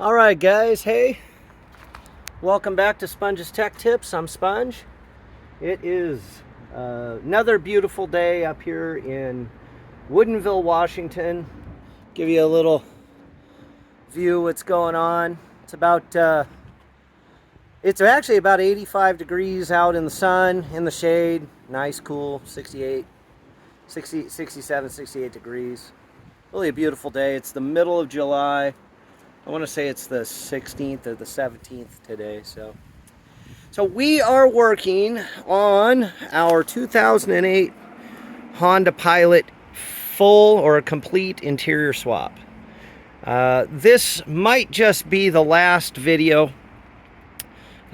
All right, guys. Hey, welcome back to Sponge's Tech Tips. I'm Sponge. It is another beautiful day up here in Woodinville, Washington. Give you a little view of what's going on. It's actually about 85 degrees out in the sun, in the shade. Nice, cool, 67, 68 degrees. Really a beautiful day. It's the middle of July. I want to say it's the 16th or the 17th today. So we are working on our 2008 Honda Pilot full or complete interior swap. This might just be the last video.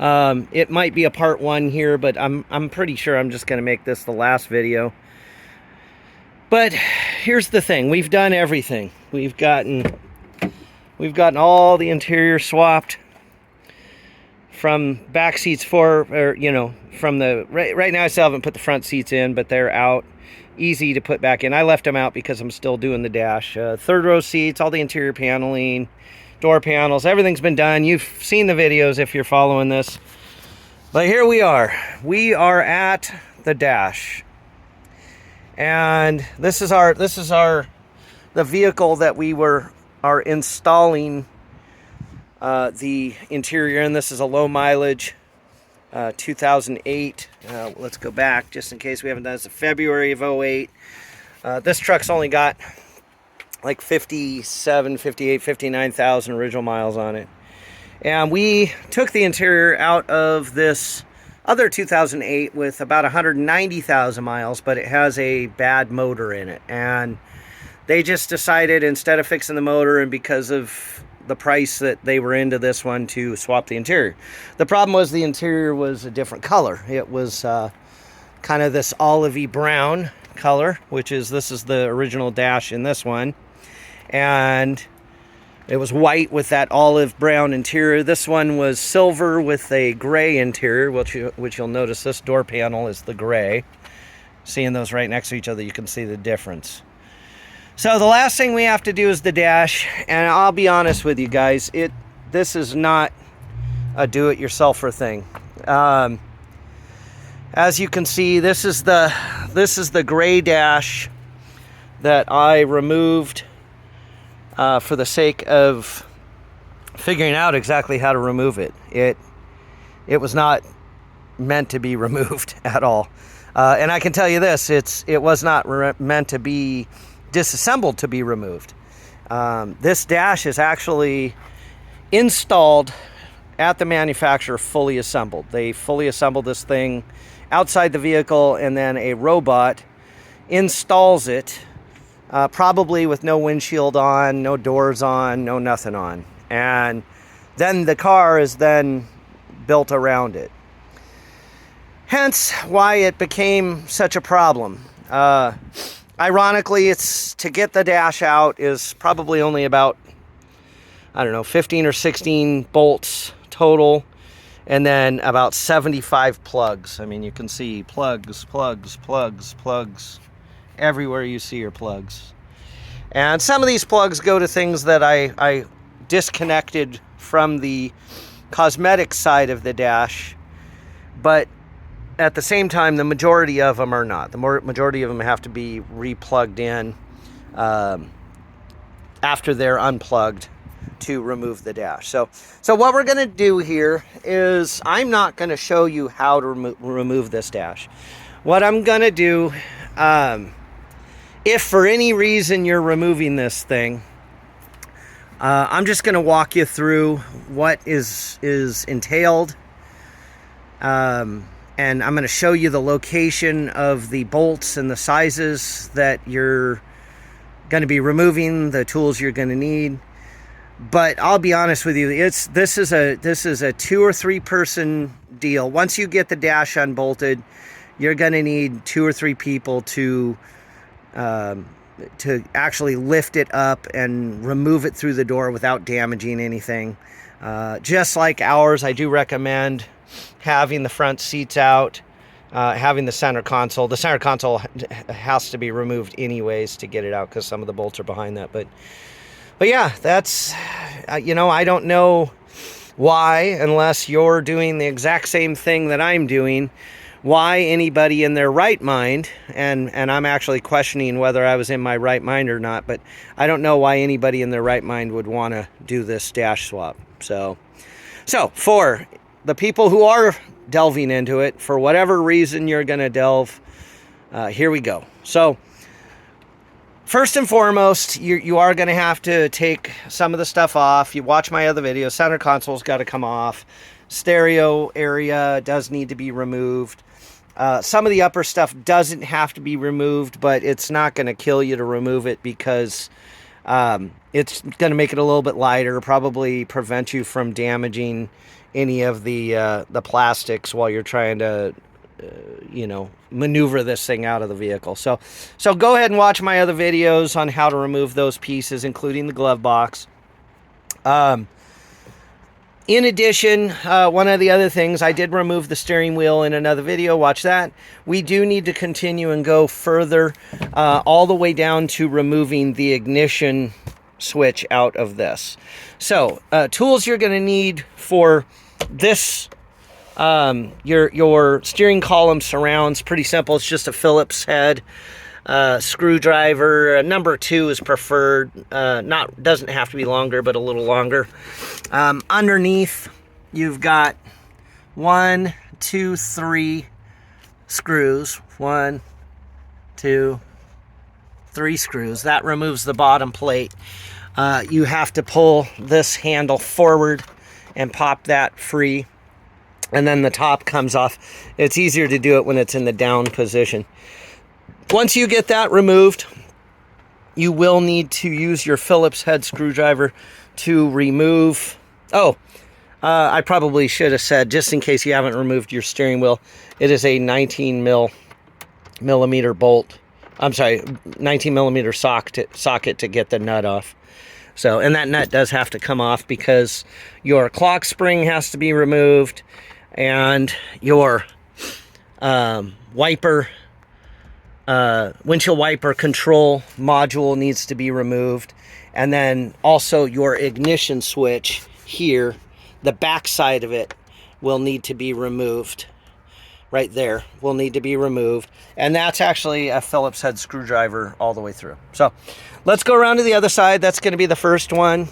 It might be a part one here, but I'm pretty sure I'm just going to make this the last video. But here's the thing: we've done everything. We've gotten all the interior swapped from back seats from the right now. I still haven't put the front seats in, but they're out, easy to put back in. I left them out because I'm still doing the dash. Third row seats, all the interior paneling, door panels, everything's been done. You've seen the videos if you're following this. But here we are. We are at the dash. And this is the vehicle that we are installing the interior in. This is a low mileage 2008. Let's go back just in case we haven't done this. February of 08. This truck's only got like 57, 58, 59,000 original miles on it. And we took the interior out of this other 2008 with about 190,000 miles, but it has a bad motor in it. And they just decided, instead of fixing the motor, and because of the price that they were into this one, to swap the interior. The problem was the interior was a different color. It was kind of this olivey brown color, this is the original dash in this one. And it was white with that olive brown interior. This one was silver with a gray interior, which you'll notice this door panel is the gray. Seeing those right next to each other, you can see the difference. So the last thing we have to do is the dash, and I'll be honest with you guys, this is not a do-it-yourselfer thing. As you can see, this is the gray dash that I removed for the sake of figuring out exactly how to remove it. It was not meant to be removed at all, and I can tell you this: it was not meant to be disassembled to be removed. This dash is actually installed at the manufacturer, fully assembled. They fully assembled this thing outside the vehicle, and then a robot installs it, probably with no windshield on, no doors on, no nothing on. And then the car is then built around it. Hence why it became such a problem. Ironically, it's to get the dash out is probably only about, 15 or 16 bolts total, and then about 75 plugs. I mean, you can see plugs everywhere. You see your plugs. And some of these plugs go to things that I disconnected from the cosmetic side of the dash, but at the same time, the majority of them are not. The majority of them have to be replugged in after they're unplugged to remove the dash. So what we're going to do here is, I'm not going to show you how to remove this dash. What I'm going to do, if for any reason you're removing this thing, I'm just going to walk you through what is entailed. And I'm going to show you the location of the bolts and the sizes that you're going to be removing, the tools you're going to need. But I'll be honest with you, this is a 2 or 3 person deal. Once you get the dash unbolted, you're going to need 2 or 3 people to actually lift it up and remove it through the door without damaging anything. Just like ours, I do recommend having the front seats out, having the center console. The center console has to be removed anyways to get it out, because some of the bolts are behind that. But But yeah, that's, you know, I don't know why, unless you're doing the exact same thing that I'm doing, why anybody in their right mind, and I'm actually questioning whether I was in my right mind or not, but I don't know why anybody in their right mind would want to do this dash swap. So for the people who are delving into it, for whatever reason you're going to delve, here we go. So first and foremost, you are going to have to take some of the stuff off. You watch my other videos. Center console's got to come off. Stereo area does need to be removed. Some of the upper stuff doesn't have to be removed, but it's not going to kill you to remove it, because it's going to make it a little bit lighter, probably prevent you from damaging any of the plastics while you're trying to you know, maneuver this thing out of the vehicle. So go ahead and watch my other videos on how to remove those pieces, including the glove box. In addition, one of the other things, I did remove the steering wheel in another video. Watch that. We do need to continue and go further, all the way down to removing the ignition switch out of this. So tools you're going to need for this, your steering column surrounds, pretty simple. It's just a Phillips head, screwdriver. Number 2 is preferred. Doesn't have to be longer, but a little longer. Underneath, you've got 1, 2, 3 screws. 1, 2, 3 screws. That removes the bottom plate. You have to pull this handle forward and pop that free, and then the top comes off. It's easier to do it when it's in the down position. Once you get that removed, you will need to use your Phillips head screwdriver to remove... I probably should have said, just in case you haven't removed your steering wheel, it is a 19 millimeter bolt. I'm sorry, 19 millimeter socket to get the nut off. So, and that nut does have to come off because your clock spring has to be removed, and your wiper, windshield wiper control module needs to be removed. And then also your ignition switch here, the back side of it will need to be removed. Right there will need to be removed. And that's actually a Phillips head screwdriver all the way through. So let's go around to the other side. That's going to be the first one.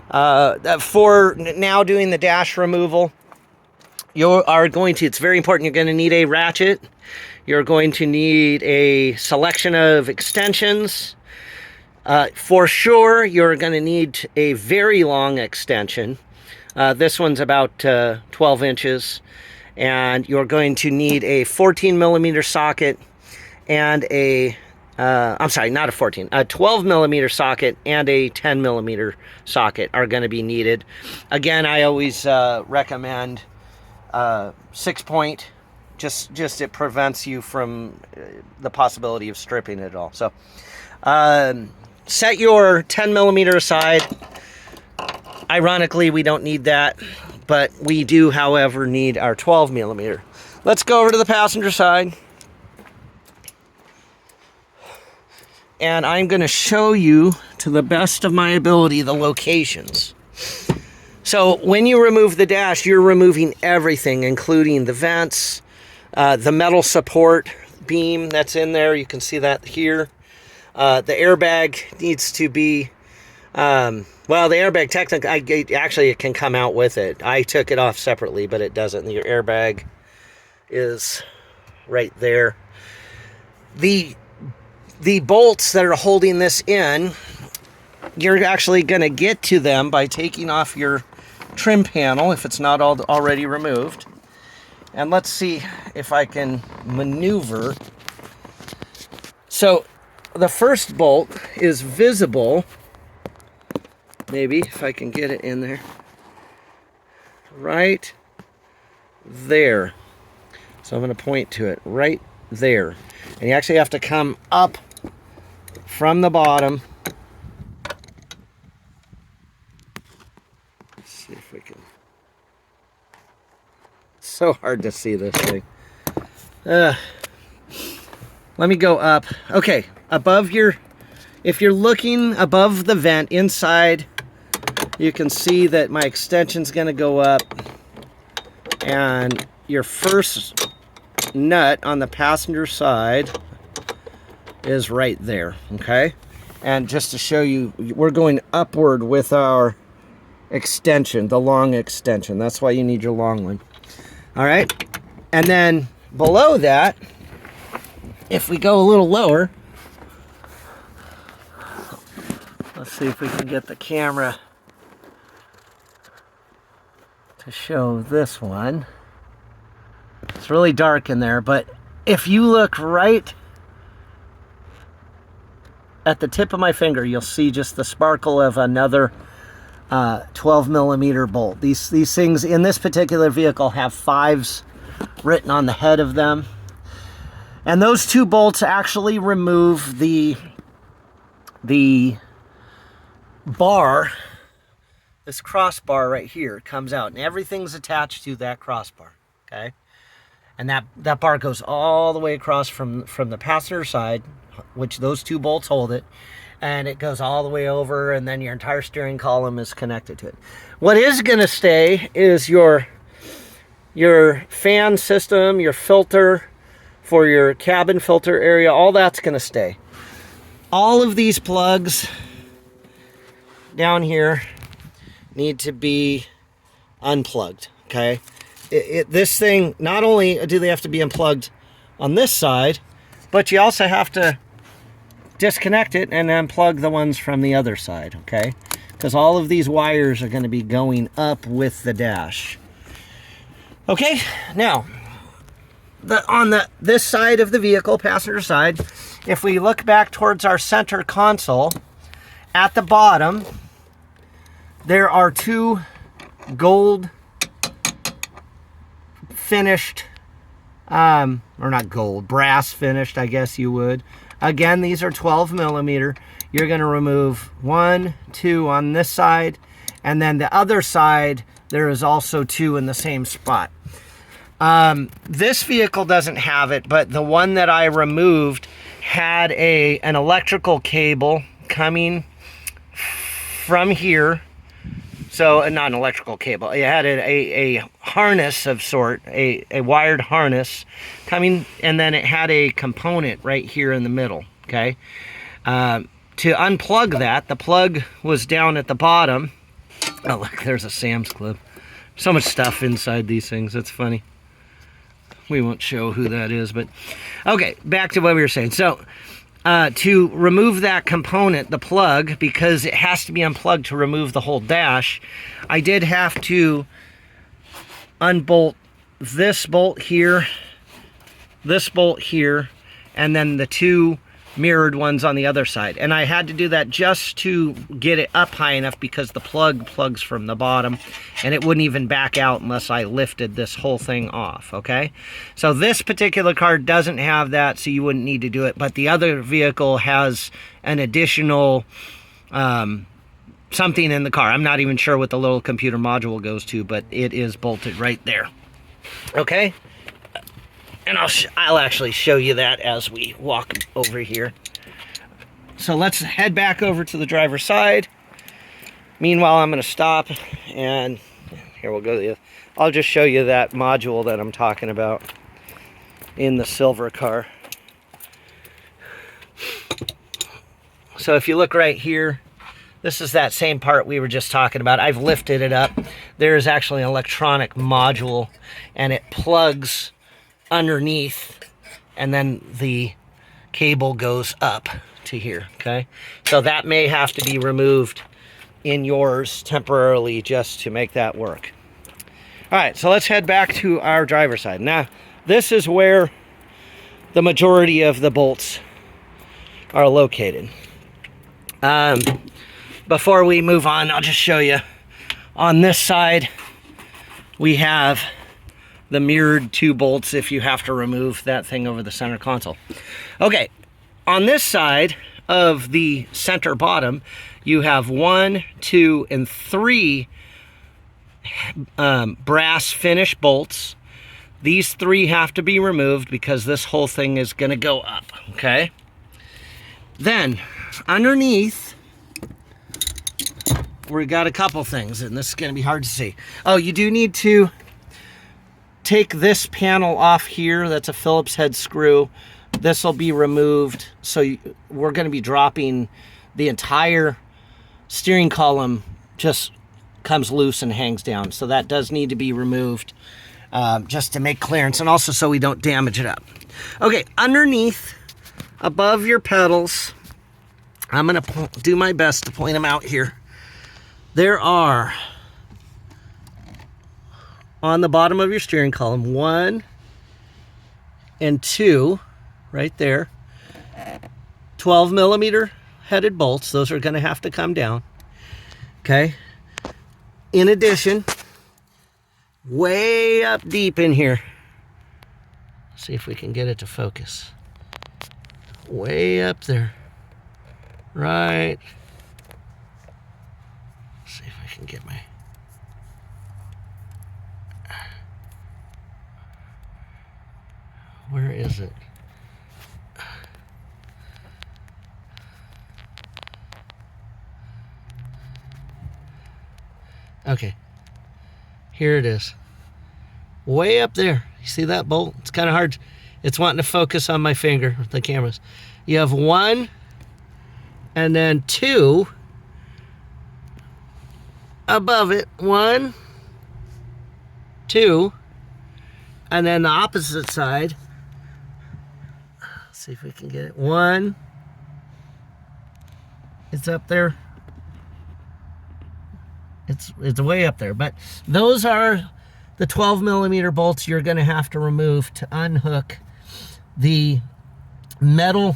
For now doing the dash removal, it's very important, you're going to need a ratchet. You're going to need a selection of extensions. For sure, you're going to need a very long extension. This one's about 12 inches. And you're going to need a 14 millimeter socket and a 12 millimeter socket and a 10 millimeter socket are going to be needed. Again, I always recommend 6-point. Just it prevents you from the possibility of stripping it all. So set your 10 millimeter aside. Ironically, we don't need that, but we do, however, need our 12 millimeter. Let's go over to the passenger side. And I'm going to show you, to the best of my ability, the locations. So when you remove the dash, you're removing everything, including the vents, the metal support beam that's in there. You can see that here. The airbag needs to be... well, the airbag technically, it can come out with it. I took it off separately, but it doesn't. Your airbag is right there. The bolts that are holding this in, you're actually going to get to them by taking off your trim panel if it's not already removed. And let's see if I can maneuver. So the first bolt is visible. Maybe if I can get it in there. Right there. So I'm going to point to it right there. And you actually have to come up from the bottom. Let's see if we can. It's so hard to see this thing. Let me go up. Okay, above your if you're looking above the vent inside, you can see that my extension's going to go up, and your first nut on the passenger side is right there, okay? And just to show you, we're going upward with our extension, the long extension. That's why you need your long one. All right? And then below that, if we go a little lower, let's see if we can get the camera to show this one. It's really dark in there, but if you look right at the tip of my finger, you'll see just the sparkle of another 12 millimeter bolt. These things in this particular vehicle have 5s written on the head of them. And those 2 bolts actually remove the bar. This crossbar right here comes out, and everything's attached to that crossbar, okay? And that bar goes all the way across from the passenger side, which those 2 bolts hold it, and it goes all the way over, and then your entire steering column is connected to it. What is going to stay is your fan system, your filter for your cabin filter area, all that's going to stay. All of these plugs down here need to be unplugged, okay? This thing, not only do they have to be unplugged on this side, but you also have to disconnect it and unplug the ones from the other side, okay? Because all of these wires are going to be going up with the dash. Okay, now, on this side of the vehicle, passenger side, if we look back towards our center console, at the bottom, there are 2 gold finished, or not gold, brass finished, I guess you would. Again, these are 12 millimeter. You're going to remove 1, 2 on this side, and then the other side, there is also 2 in the same spot. This vehicle doesn't have it, but the one that I removed had an electrical cable coming from here. So, not an electrical cable. It had a harness of sort, a wired harness coming, and then it had a component right here in the middle, okay? To unplug that, the plug was down at the bottom. Oh, look, there's a Sam's Club. So much stuff inside these things. It's funny. We won't show who that is, but... Okay, back to what we were saying. So, to remove that component, the plug, because it has to be unplugged to remove the whole dash, I did have to unbolt this bolt here, and then the 2 mirrored ones on the other side. And I had to do that just to get it up high enough because the plug plugs from the bottom, and it wouldn't even back out unless I lifted this whole thing off, okay? So this particular car doesn't have that, so you wouldn't need to do it, but the other vehicle has an additional something in the car. I'm not even sure what the little computer module goes to, but it is bolted right there, okay? And I'll actually show you that as we walk over here. So let's head back over to the driver's side. Meanwhile, I'm going to stop, and here we'll go. I'll just show you that module that I'm talking about in the silver car. So if you look right here, this is that same part we were just talking about. I've lifted it up. There is actually an electronic module, and it plugs underneath, and then the cable goes up to here, okay? So that may have to be removed in yours temporarily just to make that work. All right, so let's head back to our driver's side. Now, this is where the majority of the bolts are located. Before we move on, I'll just show you. On this side, we have the mirrored 2 bolts if you have to remove that thing over the center console. Okay, on this side of the center bottom, you have 1, 2, and 3 brass finish bolts. These 3 have to be removed because this whole thing is going to go up, okay? Then, underneath, we got a couple things, and this is going to be hard to see. Oh, you do need to take this panel off here. That's a Phillips head screw. This will be removed. So we're going to be dropping the entire steering column, just comes loose and hangs down. So that does need to be removed just to make clearance, and also so we don't damage it up. Okay, underneath, above your pedals, I'm going to do my best to point them out here. There are, on the bottom of your steering column, 1 and 2, right there, 12 millimeter headed bolts. Those are going to have to come down. Okay. In addition, way up deep in here, see if we can get it to focus. Way up there. Right. See if I can get my... Where is it? Okay. Here it is. Way up there. You see that bolt? It's kind of hard. It's wanting to focus on my finger with the cameras. You have 1 and then 2 above it. 1, 2, and then the opposite side. Let's see if we can get it. 1. It's up there. It's way up there. But those are the 12 millimeter bolts you're going to have to remove to unhook the metal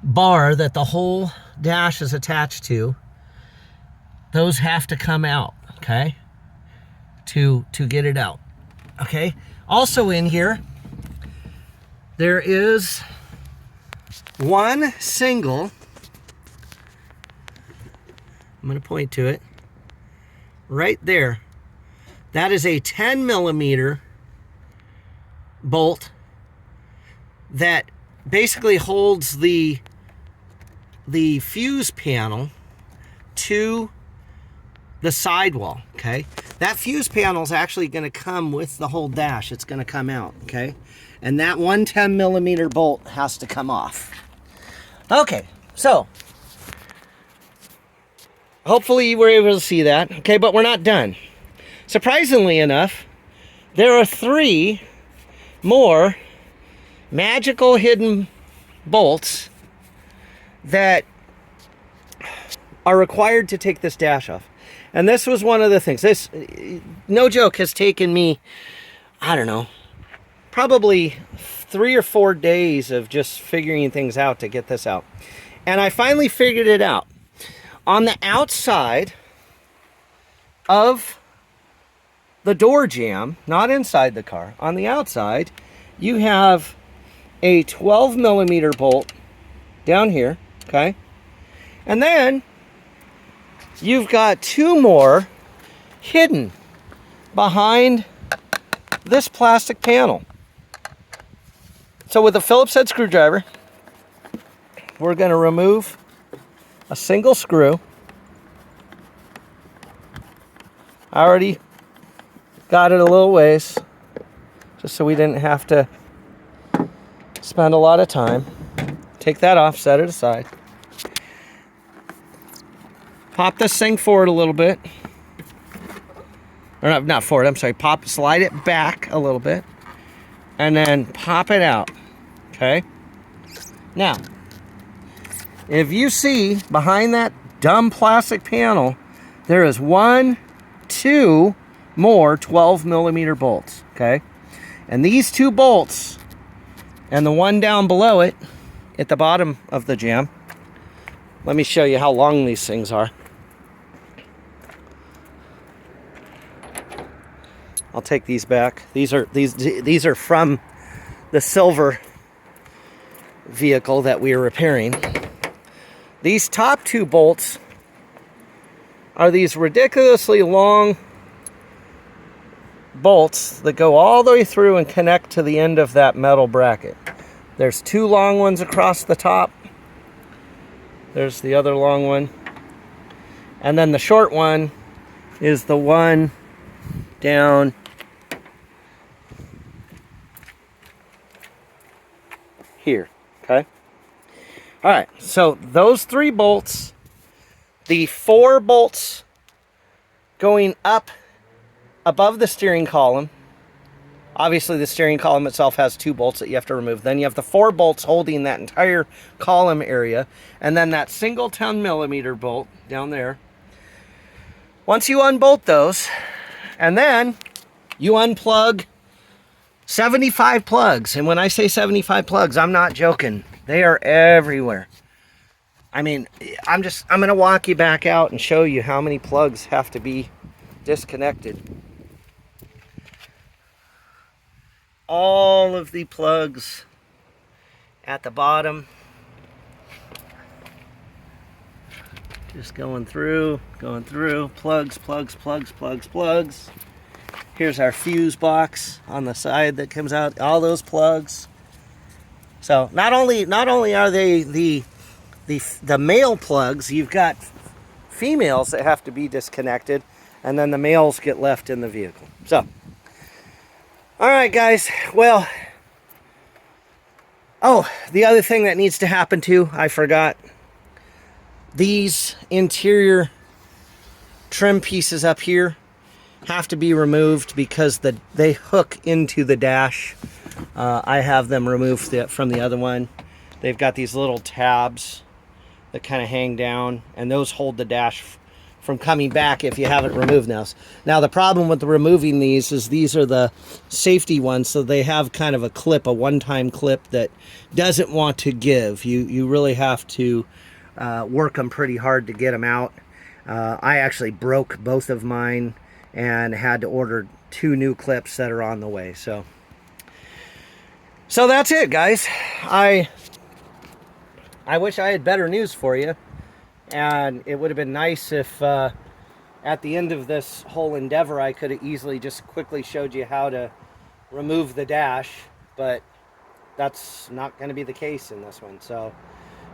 bar that the whole dash is attached to. Those have to come out, okay, to get it out. Okay. Also in here, there is one single, I'm going to point to it, right there. That is a 10 millimeter bolt that basically holds the fuse panel to the sidewall, okay? That fuse panel is actually going to come with the whole dash. It's going to come out, okay? And that 110 millimeter bolt has to come off. Okay, so hopefully you were able to see that, okay? But we're not done. Surprisingly enough, there are 3 more magical hidden bolts that are required to take this dash off. And this was one of the things. This, no joke, has taken me, I don't know, probably 3 or 4 days of just figuring things out to get this out. And I finally figured it out. On the outside of the door jamb, not inside the car, on the outside, you have a 12 millimeter bolt down here, okay? And then you've got 2 more hidden behind this plastic panel. So with a Phillips head screwdriver, we're going to remove a single screw. I already got it a little ways, just so we didn't have to spend a lot of time. Take that off, set it aside. Pop this thing forward a little bit. Or not forward, I'm sorry. Slide it back a little bit. And then pop it out. Okay? Now, if you see behind that dumb plastic panel, there is 1, 2 more 12 millimeter bolts. Okay? And these 2 bolts and the one down below it at the bottom of the jamb, let me show you how long these things are. I'll take these back. These are from the silver vehicle that we are repairing. These top 2 bolts are these ridiculously long bolts that go all the way through and connect to the end of that metal bracket. There's 2 long ones across the top There's the other long one. And then the short one is the one down here, okay? All right, so those 3 bolts, the 4 bolts going up above the steering column. Obviously, the steering column itself has 2 bolts that you have to remove. Then you have the 4 bolts holding that entire column area, and then that single 10mm bolt down there. Once you unbolt those, and then you unplug 75 plugs. And when I say 75 plugs, I'm not joking. They are everywhere. I mean, I'm going to walk you back out and show you how many plugs have to be disconnected. All of the plugs at the bottom. Just going through, plugs, plugs, plugs, plugs, plugs. Here's our fuse box on the side that comes out, all those plugs. So not only are they the male plugs, you've got females that have to be disconnected, and then the males get left in the vehicle. So, all right, guys. Well, oh, the other thing that needs to happen too, I forgot. These interior trim pieces up here have to be removed because they hook into the dash. I have them removed from the other one. They've got these little tabs that kind of hang down, and those hold the dash from coming back if you haven't removed those. Now, the problem with removing these is these are the safety ones, so they have kind of a clip, a one-time clip that doesn't want to give. You really have to work them pretty hard to get them out. I actually broke both of mine and had to order 2 new clips that are on the way. So that's it, guys. I wish I had better news for you, and it would have been nice if at the end of this whole endeavor I could have easily just quickly showed you how to remove the dash, but that's not going to be the case in this one. So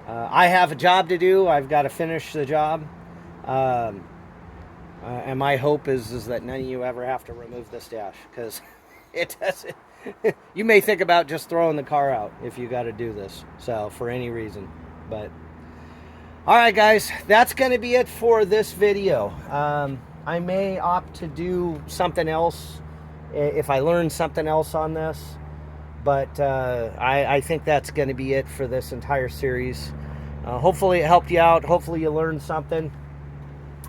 I have a job to do. I've got to finish the job. And my hope is that none of you ever have to remove this dash, because it doesn't. You may think about just throwing the car out if you got to do this, so for any reason. But all right, guys, that's going to be it for this video. I may opt to do something else if I learn something else on this, but I think that's going to be it for this entire series. Hopefully it helped you out. Hopefully you learned something,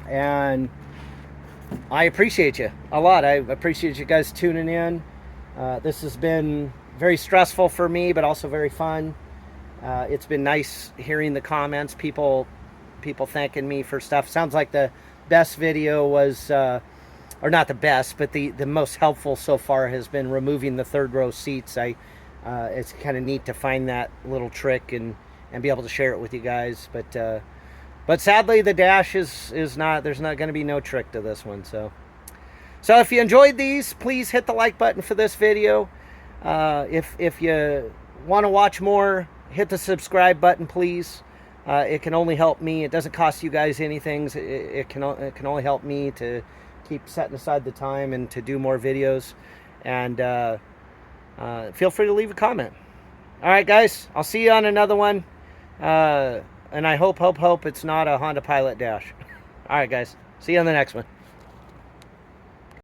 and I appreciate you a lot. I appreciate you guys tuning in. This has been very stressful for me, but also very fun. It's been nice hearing the comments, people thanking me for stuff. Sounds like the best video was, or not the best, but the most helpful so far has been removing the 3rd row seats. It's kind of neat to find that little trick and be able to share it with you guys. But sadly, the dash is not. There's not going to be no trick to this one. So if you enjoyed these, please hit the like button for this video. If you want to watch more, hit the subscribe button, please. It can only help me. It doesn't cost you guys anything. It can only help me to keep setting aside the time and to do more videos. And feel free to leave a comment. All right, guys. I'll see you on another one. And I hope it's not a Honda Pilot Dash. All right, guys. See you on the next one.